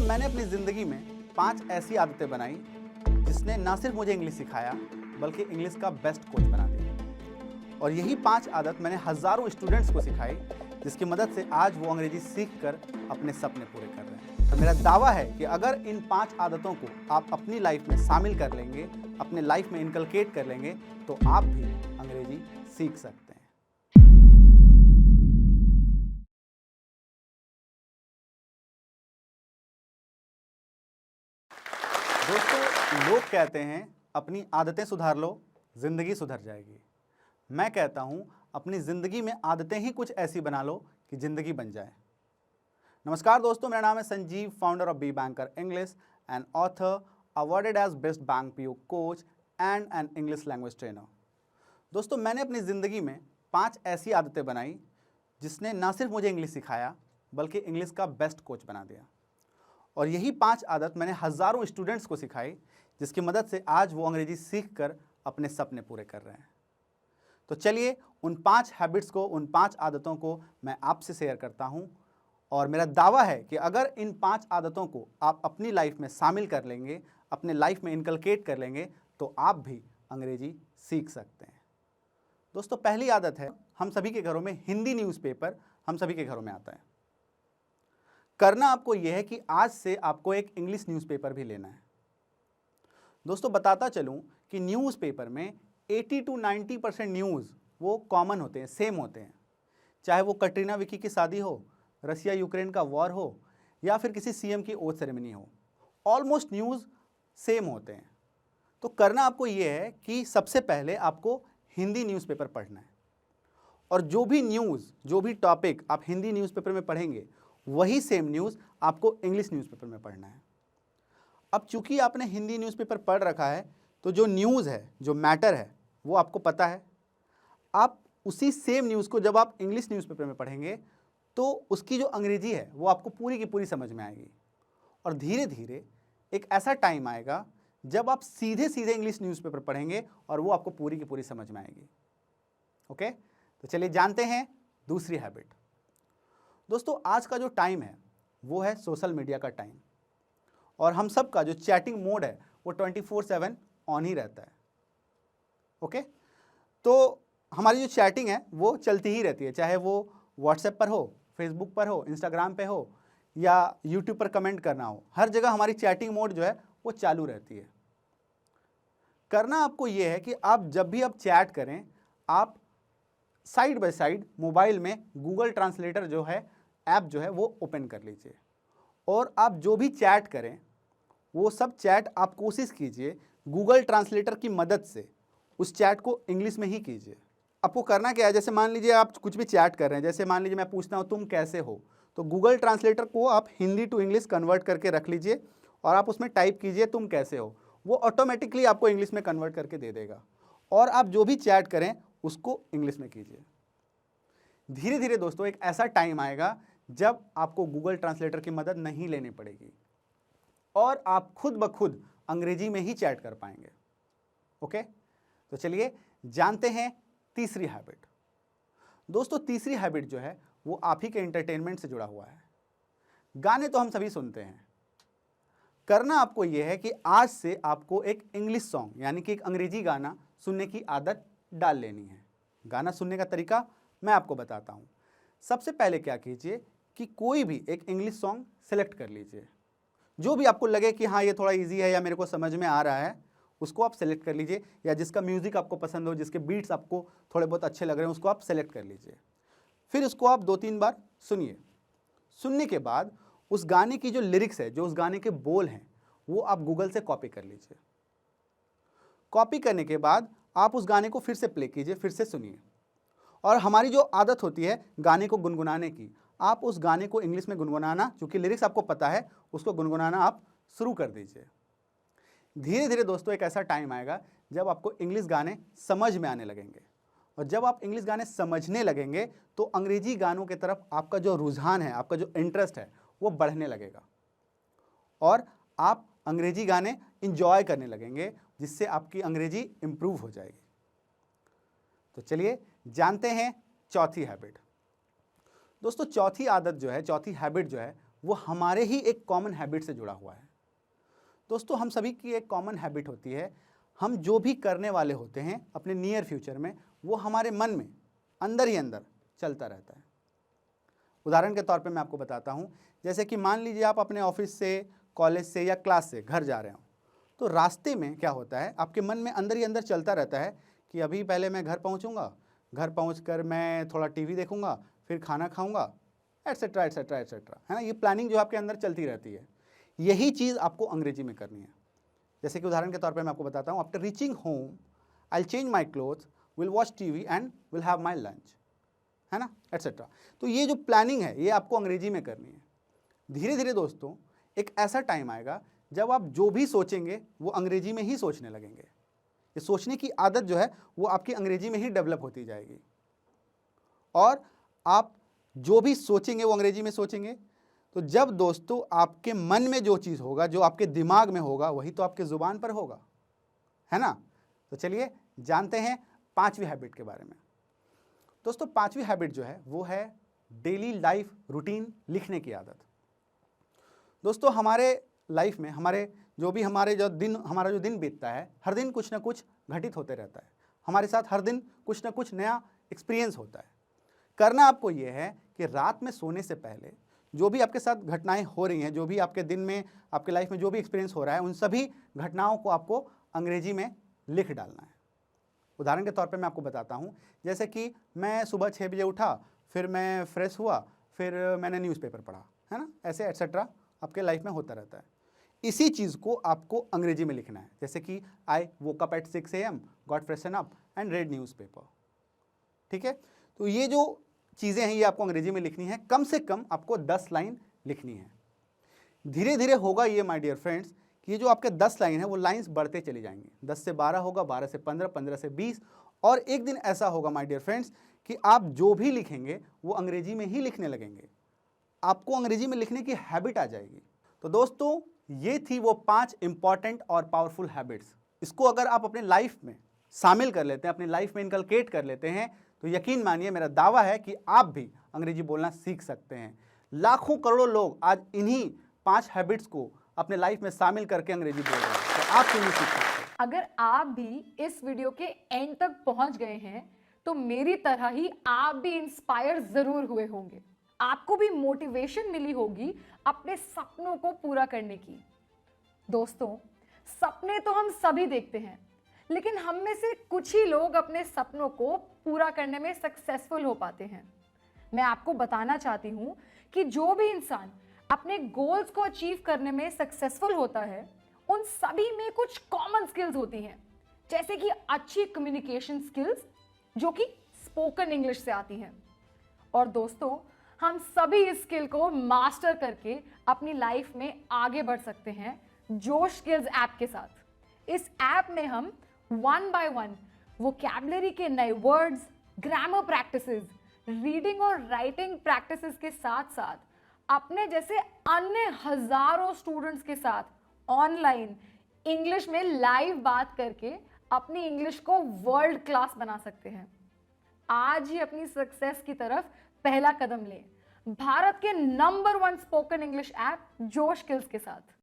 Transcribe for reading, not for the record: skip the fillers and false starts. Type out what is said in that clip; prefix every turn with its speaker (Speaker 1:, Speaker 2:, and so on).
Speaker 1: मैंने अपनी ज़िंदगी में 5 ऐसी आदतें बनाई जिसने ना सिर्फ मुझे इंग्लिश सिखाया बल्कि इंग्लिश का बेस्ट कोच बना दिया। और यही 5 आदत मैंने हज़ारों स्टूडेंट्स को सिखाई जिसकी मदद से आज वो अंग्रेजी सीखकर अपने सपने पूरे कर रहे हैं। तो मेरा दावा है कि अगर इन 5 आदतों को आप अपनी लाइफ में शामिल कर लेंगे, अपने लाइफ में इनकलकेट कर लेंगे, तो आप भी अंग्रेजी सीख सकते हैं। दोस्तों, लोग कहते हैं अपनी आदतें सुधार लो, जिंदगी सुधर जाएगी। मैं कहता हूं अपनी जिंदगी में आदतें ही कुछ ऐसी बना लो कि जिंदगी बन जाए। नमस्कार दोस्तों, मेरा नाम है Sanjeev, founder of B Banker English and author, awarded as best bank PO coach and an English language trainer. दोस्तों, मैंने अपनी ज़िंदगी में 5 ऐसी आदतें बनाई जिसने ना सिर्फ मुझे इंग्लिश सिखाया बल्कि इंग्लिश का बेस्ट कोच बना दिया। और यही 5 आदत मैंने हज़ारों स्टूडेंट्स को सिखाई जिसकी मदद से आज वो अंग्रेजी सीखकर अपने सपने पूरे कर रहे हैं। तो चलिए उन 5 हैबिट्स को, उन 5 आदतों को मैं आपसे शेयर करता हूं। और मेरा दावा है कि अगर इन 5 आदतों को आप अपनी लाइफ में शामिल कर लेंगे, अपने लाइफ में इनकलकेट कर लेंगे, तो आप भी अंग्रेजी सीख सकते हैं। दोस्तों, पहली आदत है, हम सभी के घरों में हिंदी न्यूज़पेपर हम सभी के घरों में आता है। करना आपको यह है कि आज से आपको एक इंग्लिश न्यूज़पेपर भी लेना है। दोस्तों, बताता चलूं कि न्यूज़पेपर में 80 to 90% न्यूज़ वो कॉमन होते हैं, सेम होते हैं। चाहे वो कटरीना विकी की शादी हो, रसिया यूक्रेन का वॉर हो, या फिर किसी सीएम की ओथ सेरेमनी हो, ऑलमोस्ट न्यूज़ सेम होते हैं। तो करना आपको ये है कि सबसे पहले आपको हिंदी न्यूज़पेपर पढ़ना है, और जो भी न्यूज़, जो भी टॉपिक आप हिंदी न्यूज़पेपर में पढ़ेंगे वही सेम न्यूज़ आपको इंग्लिश न्यूज़पेपर में पढ़ना है। अब चूंकि आपने हिंदी न्यूज़पेपर पढ़ रखा है तो जो न्यूज़ है, जो मैटर है, वो आपको पता है। आप उसी सेम न्यूज़ को जब आप इंग्लिश न्यूज़पेपर में पढ़ेंगे तो उसकी जो अंग्रेजी है वो आपको पूरी की पूरी समझ में आएगी। और धीरे धीरे एक ऐसा टाइम आएगा जब आप सीधे सीधे इंग्लिश न्यूज़पेपर पढ़ेंगे और वो आपको पूरी की पूरी समझ में आएगी। ओके, तो चलिए जानते हैं दूसरी हैबिट। दोस्तों, आज का जो टाइम है वो है सोशल मीडिया का टाइम, और हम सब का जो चैटिंग मोड है वो 24/7 ऑन ही रहता है। ओके, तो हमारी जो चैटिंग है वो चलती ही रहती है, चाहे वो व्हाट्सएप पर हो, फेसबुक पर हो, इंस्टाग्राम पे हो, या यूट्यूब पर कमेंट करना हो, हर जगह हमारी चैटिंग मोड जो है वो चालू रहती है। करना आपको ये है कि आप जब भी आप चैट करें, आप साइड बाय साइड मोबाइल में गूगल ट्रांसलेटर जो है, ऐप जो है, वो ओपन कर लीजिए, और आप जो भी चैट करें वो सब चैट आप कोशिश कीजिए गूगल ट्रांसलेटर की मदद से उस चैट को इंग्लिश में ही कीजिए। आपको करना क्या है, जैसे मान लीजिए आप कुछ भी चैट कर रहे हैं, जैसे मान लीजिए मैं पूछता हूँ तुम कैसे हो, तो गूगल ट्रांसलेटर को आप हिंदी टू इंग्लिश कन्वर्ट करके रख लीजिए और आप उसमें टाइप कीजिए तुम कैसे हो, वो ऑटोमेटिकली आपको इंग्लिश में कन्वर्ट करके दे देगा। और आप जो भी चैट करें उसको इंग्लिश में कीजिए। धीरे धीरे दोस्तों एक ऐसा टाइम आएगा जब आपको गूगल ट्रांसलेटर की मदद नहीं लेनी पड़ेगी और आप खुद ब खुद अंग्रेजी में ही चैट कर पाएंगे। ओके, तो चलिए जानते हैं तीसरी हैबिट। दोस्तों, तीसरी हैबिट जो है वो आप ही के एंटरटेनमेंट से जुड़ा हुआ है। गाने तो हम सभी सुनते हैं। करना आपको यह है कि आज से आपको एक इंग्लिश सॉन्ग यानी कि एक अंग्रेजी गाना सुनने की आदत डाल लेनी है। गाना सुनने का तरीका मैं आपको बताता हूँ। सबसे पहले क्या कीजिए कि कोई भी एक इंग्लिश सॉन्ग सेलेक्ट कर लीजिए, जो भी आपको लगे कि हाँ ये थोड़ा इजी है या मेरे को समझ में आ रहा है, उसको आप सेलेक्ट कर लीजिए, या जिसका म्यूज़िक आपको पसंद हो, जिसके बीट्स आपको थोड़े बहुत अच्छे लग रहे हैं, उसको आप सेलेक्ट कर लीजिए। फिर उसको आप 2-3 बार सुनिए। सुनने के बाद उस गाने की जो लिरिक्स है, जो उस गाने के बोल हैं, वो आप गूगल से कॉपी कर लीजिए। कॉपी करने के बाद आप उस गाने को फिर से प्ले कीजिए, फिर से सुनिए। और हमारी जो आदत होती है गाने को गुनगुनाने की, आप उस गाने को इंग्लिश में गुनगुनाना, क्योंकि लिरिक्स आपको पता है, उसको गुनगुनाना आप शुरू कर दीजिए। धीरे धीरे दोस्तों एक ऐसा टाइम आएगा जब आपको इंग्लिश गाने समझ में आने लगेंगे, और जब आप इंग्लिश गाने समझने लगेंगे तो अंग्रेजी गानों की तरफ आपका जो रुझान है, आपका जो इंटरेस्ट है, वो बढ़ने लगेगा और आप अंग्रेजी गाने इंजॉय करने लगेंगे, जिससे आपकी अंग्रेजी इंप्रूव हो जाएगी। तो चलिए जानते हैं चौथी हैबिट। दोस्तों, चौथी आदत जो है, चौथी हैबिट जो है, वो हमारे ही एक कॉमन हैबिट से जुड़ा हुआ है। दोस्तों, हम सभी की एक कॉमन हैबिट होती है, हम जो भी करने वाले होते हैं अपने नियर फ्यूचर में, वो हमारे मन में अंदर ही अंदर चलता रहता है। उदाहरण के तौर पे मैं आपको बताता हूँ, जैसे कि मान लीजिए आप अपने ऑफिस से, कॉलेज से या क्लास से घर जा रहे हो, तो रास्ते में क्या होता है, आपके मन में अंदर ही अंदर चलता रहता है कि अभी पहले मैं घर पहुँचूँगा, घर पहुँचकर मैं थोड़ा टीवी देखूँगा, फिर खाना खाऊँगा, एट्सेट्रा एट्सेट्रा एट्सेट्रा, है ना। ये प्लानिंग जो आपके अंदर चलती रहती है, यही चीज़ आपको अंग्रेजी में करनी है। जैसे कि उदाहरण के तौर पे मैं आपको बताता हूँ, after reaching home I will change my clothes, will watch TV and will have my lunch, है ना, एट्सेट्रा। तो ये जो प्लानिंग है ये आपको अंग्रेजी में करनी है। धीरे धीरे दोस्तों एक ऐसा टाइम आएगा जब आप जो भी सोचेंगे वो अंग्रेजी में ही सोचने लगेंगे। ये सोचने की आदत जो है वो आपकी अंग्रेजी में ही डेवलप होती जाएगी, और आप जो भी सोचेंगे वो अंग्रेजी में सोचेंगे। तो जब दोस्तों आपके मन में जो चीज़ होगा, जो आपके दिमाग में होगा, वही तो आपके ज़ुबान पर होगा, है ना। तो चलिए जानते हैं पांचवी हैबिट के बारे में। दोस्तों, पांचवी हैबिट जो है वो है डेली लाइफ रूटीन लिखने की आदत। दोस्तों, हमारे लाइफ में हमारा जो दिन बीतता है, हर दिन कुछ ना कुछ घटित होते रहता है, हमारे साथ हर दिन कुछ ना कुछ नया एक्सपीरियंस होता है। करना आपको ये है कि रात में सोने से पहले जो भी आपके साथ घटनाएं हो रही हैं, जो भी आपके दिन में, आपके लाइफ में जो भी एक्सपीरियंस हो रहा है, उन सभी घटनाओं को आपको अंग्रेजी में लिख डालना है। उदाहरण के तौर पे मैं आपको बताता हूँ, जैसे कि मैं सुबह 6 बजे उठा, फिर मैं फ्रेश हुआ, फिर मैंने न्यूज़पेपर पढ़ा, है ना, ऐसे एट्सेट्रा आपके लाइफ में होता रहता है। इसी चीज़ को आपको अंग्रेजी में लिखना है, जैसे कि I woke up at 6 AM, got freshen up and read newspaper. ठीक है, तो ये जो चीज़ें हैं ये आपको अंग्रेजी में लिखनी है। कम से कम आपको 10 लाइन लिखनी है। धीरे धीरे होगा ये माय डियर फ्रेंड्स कि ये जो आपके 10 लाइन है वो लाइंस बढ़ते चली जाएंगी। 10 से 12 होगा, 12 से 15, 15 से 20, और एक दिन ऐसा होगा माय डियर फ्रेंड्स कि आप जो भी लिखेंगे वो अंग्रेजी में ही लिखने लगेंगे। आपको अंग्रेजी में लिखने की हैबिट आ जाएगी। तो दोस्तों, ये थी वो 5 इंपॉर्टेंट और पावरफुल हैबिट्स। इसको अगर आप अपने लाइफ में शामिल कर लेते हैं, अपनी लाइफ में इनकलकेट कर लेते हैं, तो यकीन मानिए मेरा दावा है कि आप भी अंग्रेजी बोलना सीख सकते हैं। लाखों करोड़ों लोग आज इन्हीं 5 हैबिट्स को अपने लाइफ में शामिल करके अंग्रेजी बोल रहे हैं, तो आप क्यों नहीं सीख सकते।
Speaker 2: अगर आप भी इस वीडियो के एंड तक पहुंच गए हैं तो मेरी तरह ही आप भी इंस्पायर जरूर हुए होंगे। आपको भी मोटिवेशन मिली होगी अपने सपनों को पूरा करने की। दोस्तों, सपने तो हम सभी देखते हैं, लेकिन हम में से कुछ ही लोग अपने सपनों को पूरा करने में सक्सेसफुल हो पाते हैं। मैं आपको बताना चाहती हूं कि जो भी इंसान अपने गोल्स को अचीव करने में सक्सेसफुल होता है, उन सभी में कुछ कॉमन स्किल्स होती हैं, जैसे कि अच्छी कम्युनिकेशन स्किल्स जो कि स्पोकन इंग्लिश से आती हैं। और दोस्तों, हम सभी इस स्किल को मास्टर करके अपनी लाइफ में आगे बढ़ सकते हैं जोश स्किल्स ऐप के साथ। इस ऐप में हम 1 by 1 वोकैबुलरी के नए वर्ड्स, ग्रामर प्रैक्टिसेस, रीडिंग और राइटिंग प्रैक्टिसेस के साथ साथ अपने जैसे अन्य हजारों स्टूडेंट्स के साथ ऑनलाइन इंग्लिश में लाइव बात करके अपनी इंग्लिश को वर्ल्ड क्लास बना सकते हैं। आज ही अपनी सक्सेस की तरफ पहला कदम लें भारत के नंबर 1 स्पोकन इंग्लिश ऐप जोश स्किल्स के साथ।